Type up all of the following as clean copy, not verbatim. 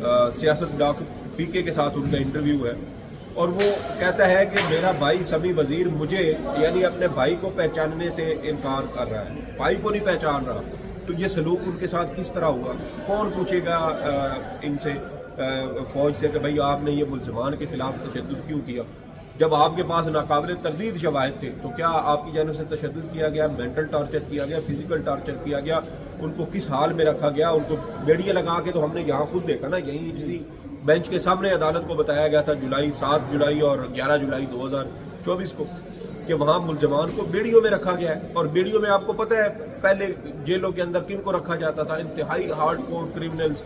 سیاست ڈاکٹر پی کے ساتھ ان کا انٹرویو ہے، اور وہ کہتا ہے کہ میرا بھائی سمیع وزیر مجھے یعنی اپنے بھائی کو پہچاننے سے انکار کر رہا ہے، بھائی کو نہیں پہچان رہا، تو یہ سلوک ان کے ساتھ کس طرح ہوا؟ کون پوچھے گا ان سے فوج سے کہ بھئی آپ نے یہ ملزمان کے خلاف تشدد کیوں کیا؟ جب آپ کے پاس ناقابل تردید شواہد تھے تو کیا آپ کی جانب سے تشدد کیا گیا، مینٹل ٹارچر کیا گیا، فزیکل ٹارچر کیا گیا، ان کو کس حال میں رکھا گیا؟ ان کو بیڑیاں لگا کے تو ہم نے یہاں خود دیکھا نا، یہیں کسی بینچ کے سامنے عدالت کو بتایا گیا تھا 7 جولائی اور 11 جولائی 2024 کو کہ وہاں ملزمان کو بیڑیوں میں رکھا گیا ہے، اور بیڑیوں میں آپ کو پتہ ہے پہلے جیلوں کے اندر کن کو رکھا جاتا تھا؟ انتہائی ہارڈ کور کرمنلز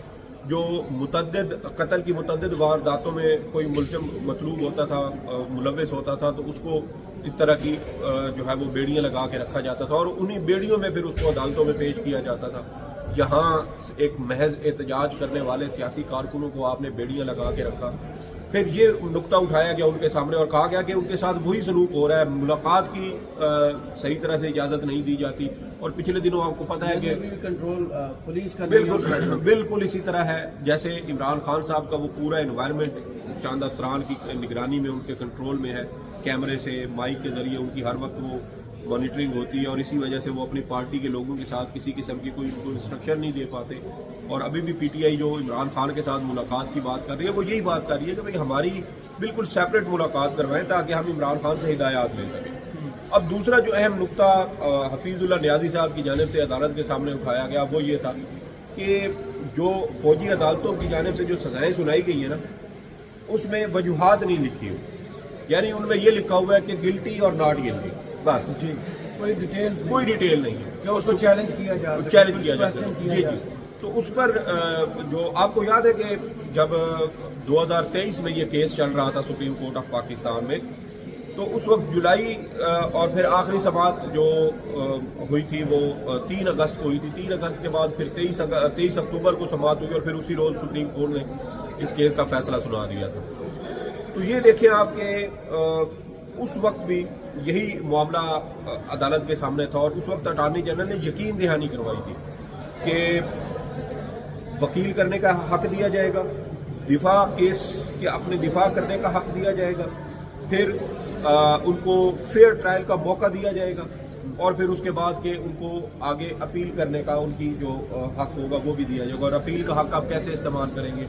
جو متعدد قتل کی متعدد وارداتوں میں کوئی ملزم مطلوب ہوتا تھا، ملوث ہوتا تھا، تو اس کو اس طرح کی جو ہے وہ بیڑیاں لگا کے رکھا جاتا تھا، اور انہی بیڑیوں میں پھر اس کو عدالتوں میں پیش کیا جاتا تھا۔ یہاں ایک محض احتجاج کرنے والے سیاسی کارکنوں کو آپ نے بیڑیاں لگا کے رکھا۔ پھر یہ نقطہ اٹھایا گیا ان کے سامنے اور کہا گیا کہ ان کے ساتھ وہی سلوک ہو رہا ہے، ملاقات کی صحیح طرح سے اجازت نہیں دی جاتی، اور پچھلے دنوں آپ کو پتہ ہے کہ کنٹرول پولیس کا بالکل اسی طرح ہے جیسے عمران خان صاحب کا وہ پورا انوائرمنٹ چاند افسران کی نگرانی میں، ان کے کنٹرول میں ہے، کیمرے سے مائک کے ذریعے ان کی ہر وقت وہ مانیٹرنگ ہوتی ہے، اور اسی وجہ سے وہ اپنی پارٹی کے لوگوں کے ساتھ کسی قسم کی کوئی انسٹرکشن نہیں دے پاتے۔ اور ابھی بھی پی ٹی آئی جو عمران خان کے ساتھ ملاقات کی بات کر رہی ہے وہ یہی بات کر رہی ہے کہ بھئی ہماری بالکل سیپریٹ ملاقات کروائیں تاکہ ہم عمران خان سے ہدایات لے سکیں۔ اب دوسرا جو اہم نقطہ حفیظ اللہ نیازی صاحب کی جانب سے عدالت کے سامنے اٹھایا گیا وہ یہ تھا کہ جو فوجی عدالتوں کی جانب سے جو سزائیں سنائی گئی ہیں نا، اس میں وجوہات نہیں لکھی ہوئی، یعنی ان میں یہ لکھا ہوا ہے کہ گلٹی اور ناٹ گلٹی، بس جی کوئی ڈیٹیل نہیں ہے کہ اس کو چیلنج کیا جا سکے۔ جی تو اس پر جو آپ کو یاد ہے کہ جب 2023 میں یہ کیس چل رہا تھا سپریم کورٹ آف پاکستان میں، تو اس وقت جولائی اور پھر آخری سماعت جو ہوئی تھی وہ 3 اگست کو ہوئی تھی، 3 اگست کے بعد پھر 23 اکتوبر کو سماعت ہوئی، اور پھر اسی روز سپریم کورٹ نے اس کیس کا فیصلہ سنا دیا تھا۔ تو یہ دیکھیں آپ کہ اس وقت بھی یہی معاملہ عدالت کے سامنے تھا، اور اس وقت اٹارنی جنرل نے یقین دہانی کروائی تھی کہ وکیل کرنے کا حق دیا جائے گا، دفاع کیس کے اپنے دفاع کرنے کا حق دیا جائے گا، پھر ان کو فیئر ٹرائل کا موقع دیا جائے گا، اور پھر اس کے بعد کہ ان کو آگے اپیل کرنے کا ان کی جو حق ہوگا وہ بھی دیا جائے گا۔ اور اپیل کا حق آپ کیسے استعمال کریں گے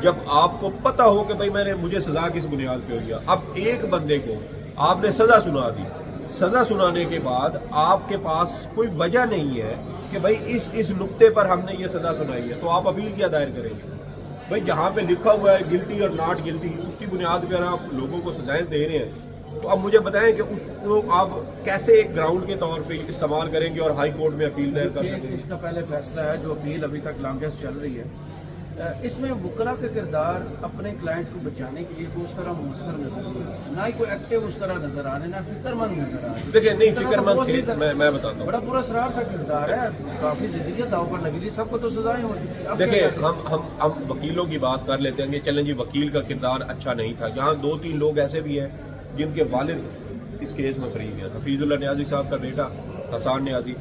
جب آپ کو پتہ ہو کہ بھائی مجھے سزا کس بنیاد پہ ہوئی ہے؟ اب ایک بندے کو آپ نے سزا سنا دی، سزا سنانے کے بعد آپ کے پاس کوئی وجہ نہیں ہے کہ بھائی اس نقطے پر ہم نے یہ سزا سنائی ہے، تو آپ اپیل کیا دائر کریں گے؟ بھائی جہاں پہ لکھا ہوا ہے گلٹی اور ناٹ گلٹی، اس کی بنیاد پہ آپ لوگوں کو سزائیں دے رہے ہیں، تو اب مجھے بتائیں کہ اس کو آپ کیسے ایک گراؤنڈ کے طور پہ استعمال کریں گے اور ہائی کورٹ میں اپیل دائر کر سکیں گے؟ اس کا پہلے فیصلہ ہے جو اپیل ابھی تک لانگسٹ چل رہی ہے، اس میں وکلا کا کردار اپنے کلائنٹس کو بچانے کے لیے کوئی اس طرح مؤثر نظر نہیں آ رہا، نہ ہی کوئی ایکٹیو اس طرح نظر آ رہا ہے، نہ فکر مند نظر آ رہا ہے۔ دیکھیں نہیں فکر مند، میں بتاتا ہوں، بڑا پورا اسرار سا کردار ہے، کافی زندگی داؤ پر لگی تھی، سب کو تو سزائیں ہوتی۔ دیکھیں ہم وکیلوں کی بات کر لیتے ہیں کہ چلیں جی وکیل کا کردار اچھا نہیں تھا، یہاں 2-3 لوگ ایسے بھی ہیں جن کے والد اس کیس میں فریق ہیں، حفیظ اللہ نیازی صاحب کا بیٹا حسان نیازی،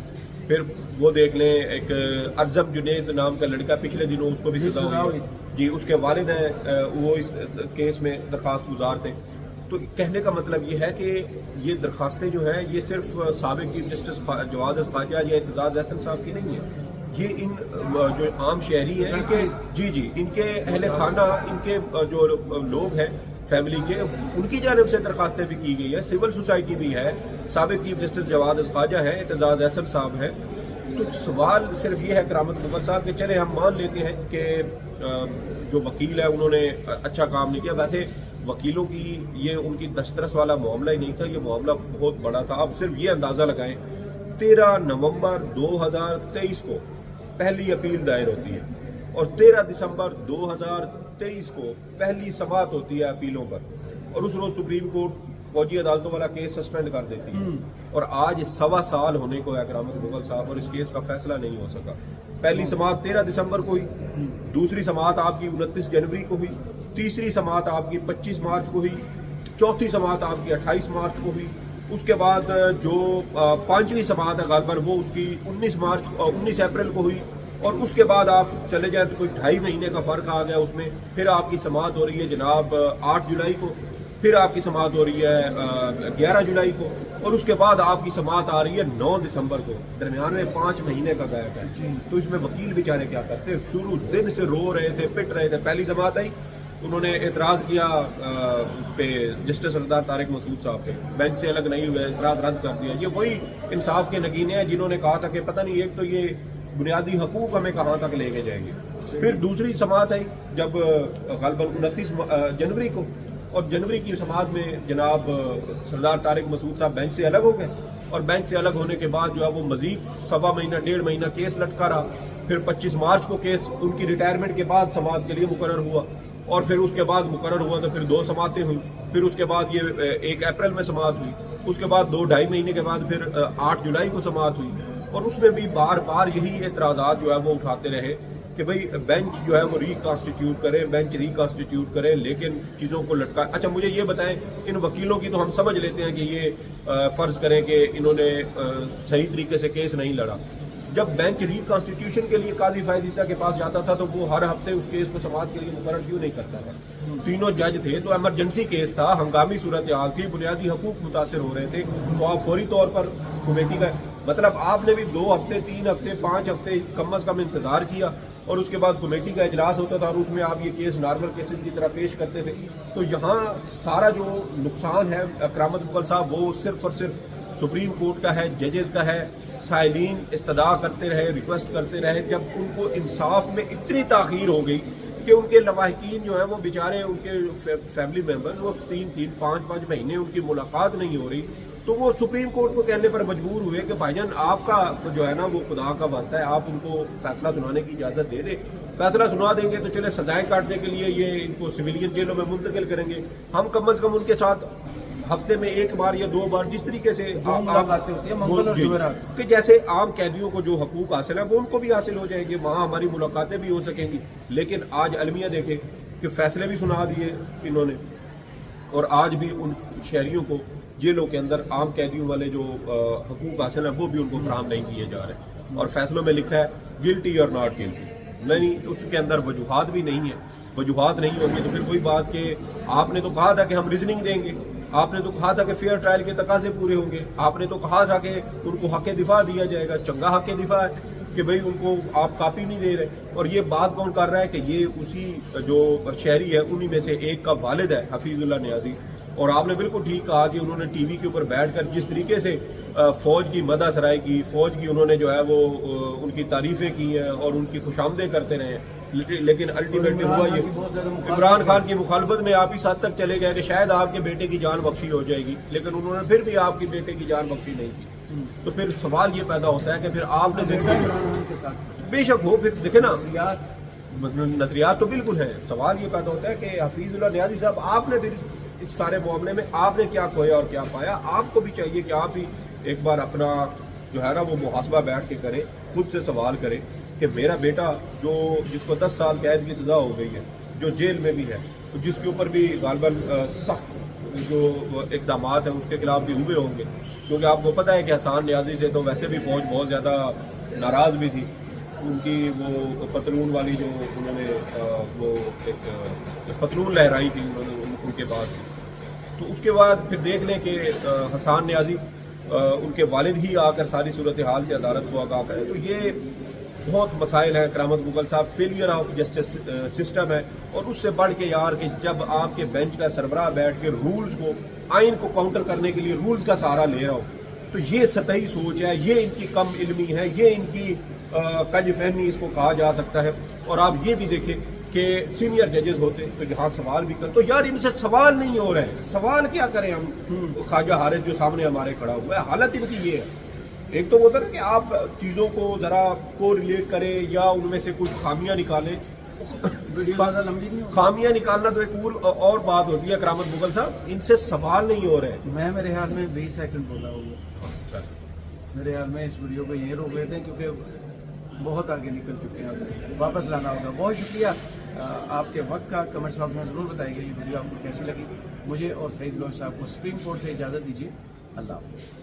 پھر وہ دیکھ لیں ایک ارزم جنید نام کا لڑکا، پچھلے دنوں اس کو بھی سزا ہوئی جی، اس کے والد ہیں وہ اس کیس میں درخواست گزار تھے۔ تو کہنے کا مطلب یہ ہے کہ یہ درخواستیں جو ہیں یہ صرف سابق چیف جسٹس جواد خواجہ یا اعتزاز احسن صاحب کی نہیں ہیں، یہ ان جو عام شہری ہیں ان کے جی ان کے اہل خانہ، ان کے جو لوگ ہیں فیملی کے، ان کی جانب سے درخواستیں بھی کی گئی ہے، سول سوسائٹی بھی ہے، سابق چیف جسٹس جواد خواجہ ہیں، اعتزاز احسن صاحب ہیں۔ تو سوال صرف یہ ہے کرامت مغل صاحب کہ چلے ہم مان لیتے ہیں کہ جو وکیل ہے انہوں نے اچھا کام نہیں کیا، ویسے وکیلوں کی یہ ان کی دسترس والا معاملہ ہی نہیں تھا، یہ معاملہ بہت بڑا تھا۔ آپ صرف یہ اندازہ لگائیں 13 نومبر 2023 کو پہلی اپیل دائر ہوتی ہے اور 13 دسمبر 2023 کو پہلی سماعت ہوتی ہے اپیلوں پر، اور اس روز سپریم کورٹ فوجی عدالتوں والا کیس سسپینڈ کر دیتی ہے، اور آج 1.25 سال ہونے کو ہے کرامت مغل صاحب اور اس کیس کا فیصلہ نہیں ہو سکا۔ پہلی سماعت 13 دسمبر کو ہوئی، دوسری سماعت آپ کی 29 جنوری کو ہوئی، تیسری سماعت آپ کی 25 مارچ کو ہوئی، چوتھی سماعت آپ کی 28 مارچ کو ہوئی، اس کے بعد جو 5ویں سماعت ہے غالباً وہ اس کی 19 اپریل کو ہوئی، اور اس کے بعد آپ چلے جائیں تو کوئی 2.5 مہینے کا فرق آ گیا اس میں. پھر آپ کی سماعت ہو رہی ہے جناب 8 جولائی کو, پھر آپ کی سماعت ہو رہی ہے 11 جولائی کو, اور اس کے بعد آپ کی سماعت آ رہی ہے 9 دسمبر کو. درمیان میں 5 مہینے کا گیپ ہے. تو اس میں وکیل بیچارے کیا کرتے, شروع دن سے رو رہے تھے, پٹ رہے تھے. پہلی سماعت آئی, انہوں نے اعتراض کیا اس پہ جسٹس سردار طارق مسعود صاحب پہ, بینچ سے الگ نہیں ہوئے, اعتراض رد کر دیا. یہ وہی انصاف کے نگینے ہیں جنہوں نے کہا تھا کہ پتہ نہیں ایک تو یہ بنیادی حقوق ہمیں کہاں تک لے کے جائیں گے. پھر دوسری سماعت آئی جب غالباً 29 جنوری کو, اور جنوری کی سماعت میں جناب سردار طارق مسعود صاحب بینچ سے الگ ہو گئے, اور بینچ سے الگ ہونے کے بعد جو ہے وہ مزید 1.25 مہینہ 1.5 مہینہ کیس لٹکا رہا. پھر 25 مارچ کو کیس ان کی ریٹائرمنٹ کے بعد سماعت کے لیے مقرر ہوا, اور پھر اس کے بعد مقرر ہوا تو پھر 2 سماعتیں ہوئیں. پھر اس کے بعد یہ 1 اپریل میں سماعت ہوئی. اس کے بعد 2-2.5 مہینے کے بعد پھر 8 جولائی کو سماعت ہوئی. اور اس میں بھی بار بار یہی اعتراضات جو ہے وہ اٹھاتے رہے کہ بھئی بینچ جو ہے وہ ریکانسٹیٹیوٹ کرے, بینچ ریکانسٹیٹیوٹ کرے, لیکن چیزوں کو لٹکا. اچھا مجھے یہ بتائیں, ان وکیلوں کی تو ہم سمجھ لیتے ہیں کہ یہ فرض کریں کہ انہوں نے صحیح طریقے سے کیس نہیں لڑا. جب بینچ ریکانسٹیٹیوشن کے لیے قاضی فائز عیسیٰ کے پاس جاتا تھا تو وہ ہر ہفتے اس کیس کو سماعت کے لیے مقرر کیوں نہیں کرتا تھا؟ تینوں جج تھے تو ایمرجنسی کیس تھا, ہنگامی صورتحال تھی, بنیادی حقوق متاثر ہو رہے تھے, تو آپ فوری طور پر کمیٹی کا مطلب آپ نے بھی 2 ہفتے 3 ہفتے 5 ہفتے کم از کم انتظار کیا, اور اس کے بعد کمیٹی کا اجلاس ہوتا تھا اور اس میں آپ یہ کیس نارمل کیسز کی طرح پیش کرتے تھے. تو یہاں سارا جو نقصان ہے کرامت مغل صاحب وہ صرف اور صرف سپریم کورٹ کا ہے, ججز کا ہے. سائلین استدعا کرتے رہے, ریکویسٹ کرتے رہے. جب ان کو انصاف میں اتنی تاخیر ہو گئی کہ ان کے لواحقین جو ہیں وہ بیچارے, ان کے فیملی ممبر وہ 3-3 5-5 مہینے ان کی ملاقات نہیں ہو رہی, تو وہ سپریم کورٹ کو کہنے پر مجبور ہوئے کہ بھائی جان آپ کا جو ہے نا وہ خدا کا واسطہ ہے, آپ ان کو فیصلہ سنانے کی اجازت دے دیں. فیصلہ سنا دیں گے تو چلے سزائیں کاٹنے کے لیے یہ ان کو سویلین جیلوں میں منتقل کریں گے. ہم کم از کم ان کے ساتھ ہفتے میں 1 بار یا 2 بار جس طریقے سے ملاقاتیں ہوتی ہیں منگل اور جمعرات, کہ جیسے عام قیدیوں کو جو حقوق حاصل ہیں وہ ان کو بھی حاصل ہو جائیں گے, وہاں ہماری ملاقاتیں بھی ہو سکیں گی. لیکن آج المیہ دیکھیں کہ فیصلے بھی سنا دیے انہوں نے, اور آج بھی ان شہریوں کو جیلوں کے اندر عام قیدیوں والے جو حقوق حاصل ہیں وہ بھی ان کو فراہم نہیں کیے جا رہے. اور فیصلوں میں لکھا ہے گلٹی اور ناٹ گلٹی, نہیں اس کے اندر وجوہات بھی نہیں ہیں. وجوہات نہیں ہوں گی تو پھر کوئی بات کہ آپ نے تو کہا تھا کہ ہم ریزننگ دیں گے, آپ نے تو کہا تھا کہ فیئر ٹرائل کے تقاضے پورے ہوں گے, آپ نے تو کہا تھا کہ ان کو حق دفاع دیا جائے گا. چنگا حق دفاع ہے کہ بھئی ان کو آپ کاپی نہیں دے رہے. اور یہ بات کون کر رہا ہے کہ یہ اسی جو شہری ہے انہی میں سے ایک کا والد ہے حفیظ اللہ نیازی. اور آپ نے بالکل ٹھیک کہا کہ انہوں نے ٹی وی کے اوپر بیٹھ کر جس طریقے سے فوج کی مدح سرائی کی, فوج کی انہوں نے جو ہے وہ ان کی تعریفیں کی ہیں اور ان کی خوشامدیں کرتے رہے ہیں, لیکن الٹیمیٹلی ہوا یہ عمران خان کی مخالفت میں آپ اس حد تک چلے گئے کہ شاید آپ کے بیٹے کی جان بخشی ہو جائے گی, لیکن انہوں نے پھر بھی آپ کے بیٹے کی جان بخشی نہیں کی. تو پھر سوال یہ پیدا ہوتا ہے کہ پھر آپ نے بے شک ہو, پھر دیکھیں نا نظریات تو بالکل ہیں. سوال یہ پیدا ہوتا ہے کہ حفیظ اللہ نیازی صاحب آپ نے پھر اس سارے معاملے میں آپ نے کیا کھویا اور کیا پایا. آپ کو بھی چاہیے کہ آپ بھی ایک بار اپنا جو ہے نا وہ محاسبہ بیٹھ کے کریں, خود سے سوال کریں کہ میرا بیٹا جو جس کو 10 سال قید کی سزا ہو گئی ہے, جو جیل میں بھی ہے, جس کے اوپر بھی غالباً سخت جو اقدامات ہیں اس کے خلاف بھی ہوئے ہوں گے, کیونکہ آپ کو پتہ ہے کہ حسان نیازی سے تو ویسے بھی فوج بہت زیادہ ناراض بھی تھی. ان کی وہ پتلون والی جو انہوں نے وہ ایک پتلون لہرائی تھی انہوں نے ان کے بعد, تو اس کے بعد پھر دیکھ لیں کہ حسان نیازی ان کے والد ہی آ کر ساری صورتحال سے عدالت کو آگاہ کرے. تو یہ بہت مسائل ہیں کرامت مغل صاحب, فیلئر آف جسٹس سسٹم ہے. اور اس سے بڑھ کے یار کہ جب آپ کے بینچ کا سربراہ بیٹھ کے رولز کو, آئین کو کاؤنٹر کرنے کے لیے رولز کا سہارا لے رہا ہو, تو یہ سطحی سوچ ہے, یہ ان کی کم علمی ہے, یہ ان کی کج فہمی اس کو کہا جا سکتا ہے. اور آپ یہ بھی دیکھیں کہ سینئر ججز ہوتے تو یہاں سوال بھی کرتے, تو یار ان سے سوال نہیں ہو رہے, سوال کیا کریں ہم. خواجہ حارث جو سامنے ہمارے کھڑا ہوا ہے, حالت ان کی یہ ہے. ایک تو وہ تھا نا کہ آپ چیزوں کو ذرا کو ریلیٹ کریں یا ان میں سے کچھ خامیاں نکالیں. خامیاں نکالنا تو ایک اور بات ہوتی ہے کرامت مغل صاحب, ان سے سوال نہیں ہو رہے. میں میرے خیال میں 20 سیکنڈ بولا ہوگا, میرے خیال میں اس ویڈیو کو یہیں روک لیتے ہیں کیونکہ بہت آگے نکل چکے ہیں, واپس لانا ہوگا. بہت شکریہ آپ کے وقت کا. کمنٹس باکس میں ضرور بتائیے گا یہ ویڈیو آپ کو کیسی لگی. مجھے اور سعید لوہی صاحب کو سپریم کورٹ سے اجازت دیجیے. اللہ حافظ.